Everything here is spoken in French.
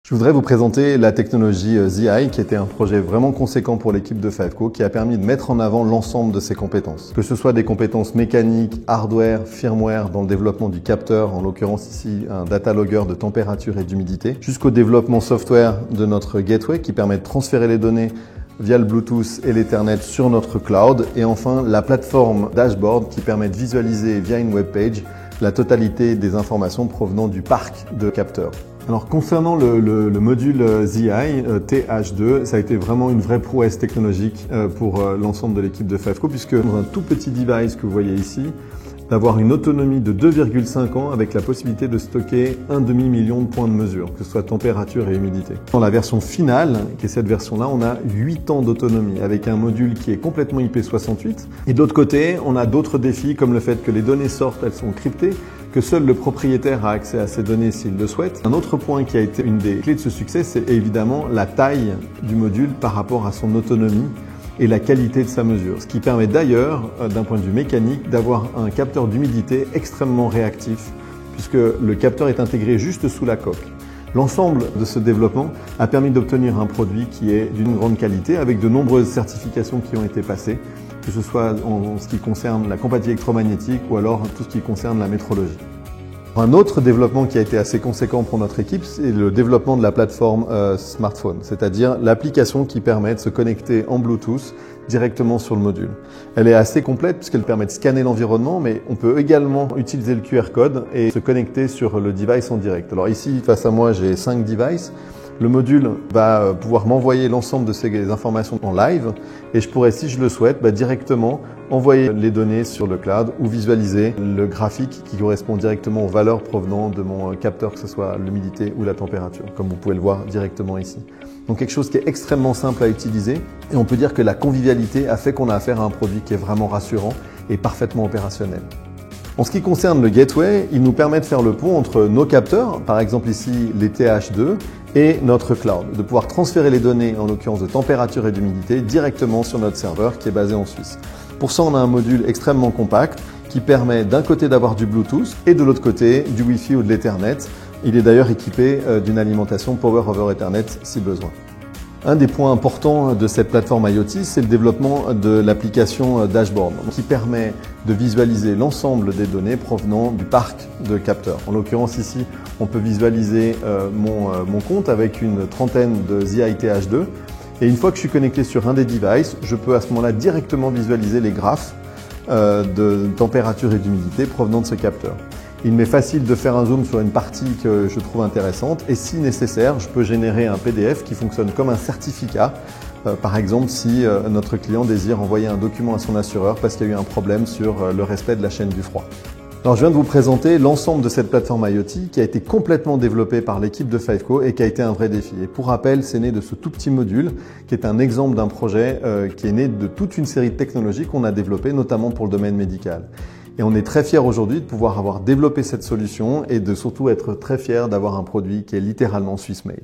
Je voudrais vous présenter la technologie ZI, qui était un projet vraiment conséquent pour l'équipe de Fiveco, qui a permis de mettre en avant l'ensemble de ses compétences. Que ce soit des compétences mécaniques, hardware, firmware, dans le développement du capteur, en l'occurrence ici un data logger de température et d'humidité, jusqu'au développement software de notre gateway qui permet de transférer les données via le Bluetooth et l'Ethernet sur notre cloud, et enfin la plateforme dashboard qui permet de visualiser via une web page la totalité des informations provenant du parc de capteurs. Alors concernant le module ZI TH2, ça a été vraiment une vraie prouesse technologique pour l'ensemble de l'équipe de Fiveco, puisque dans un tout petit device que vous voyez ici, d'avoir une autonomie de 2,5 ans avec la possibilité de stocker 1,5 million de points de mesure, que ce soit température et humidité. Dans la version finale, qui est cette version-là, on a 8 ans d'autonomie avec un module qui est complètement IP68. Et de l'autre côté, on a d'autres défis comme le fait que les données sortent, elles sont cryptées, que seul le propriétaire a accès à ces données s'il le souhaite. Un autre point qui a été une des clés de ce succès, c'est évidemment la taille du module par rapport à son autonomie et la qualité de sa mesure. Ce qui permet d'ailleurs, d'un point de vue mécanique, d'avoir un capteur d'humidité extrêmement réactif, puisque le capteur est intégré juste sous la coque. L'ensemble de ce développement a permis d'obtenir un produit qui est d'une grande qualité, avec de nombreuses certifications qui ont été passées, que ce soit en ce qui concerne la compatibilité électromagnétique ou alors tout ce qui concerne la métrologie. Un autre développement qui a été assez conséquent pour notre équipe, c'est le développement de la plateforme smartphone, c'est-à-dire l'application qui permet de se connecter en Bluetooth directement sur le module. Elle est assez complète puisqu'elle permet de scanner l'environnement, mais on peut également utiliser le QR code et se connecter sur le device en direct. Alors ici, face à moi, j'ai 5 devices. Le module va pouvoir m'envoyer l'ensemble de ces informations en live et je pourrais, si je le souhaite, directement envoyer les données sur le cloud ou visualiser le graphique qui correspond directement aux valeurs provenant de mon capteur, que ce soit l'humidité ou la température, comme vous pouvez le voir directement ici. Donc quelque chose qui est extrêmement simple à utiliser et on peut dire que la convivialité a fait qu'on a affaire à un produit qui est vraiment rassurant et parfaitement opérationnel. En ce qui concerne le gateway, il nous permet de faire le pont entre nos capteurs, par exemple ici les TH2, et notre cloud, de pouvoir transférer les données, en l'occurrence de température et d'humidité, directement sur notre serveur qui est basé en Suisse. Pour ça, on a un module extrêmement compact qui permet d'un côté d'avoir du Bluetooth et de l'autre côté du Wi-Fi ou de l'Ethernet. Il est d'ailleurs équipé d'une alimentation Power over Ethernet si besoin. Un des points importants de cette plateforme IoT, c'est le développement de l'application Dashboard, qui permet de visualiser l'ensemble des données provenant du parc de capteurs. En l'occurrence ici, on peut visualiser mon compte avec une trentaine de ZI TH2. Et une fois que je suis connecté sur un des devices, je peux à ce moment-là directement visualiser les graphes de température et d'humidité provenant de ce capteur. Il m'est facile de faire un zoom sur une partie que je trouve intéressante et si nécessaire, je peux générer un PDF qui fonctionne comme un certificat. Par exemple, si notre client désire envoyer un document à son assureur parce qu'il y a eu un problème sur le respect de la chaîne du froid. Alors, je viens de vous présenter l'ensemble de cette plateforme IoT qui a été complètement développée par l'équipe de Fiveco et qui a été un vrai défi. Et pour rappel, c'est né de ce tout petit module qui est un exemple d'un projet qui est né de toute une série de technologies qu'on a développées, notamment pour le domaine médical. Et on est très fiers aujourd'hui de pouvoir avoir développé cette solution et de surtout être très fiers d'avoir un produit qui est littéralement Swiss made.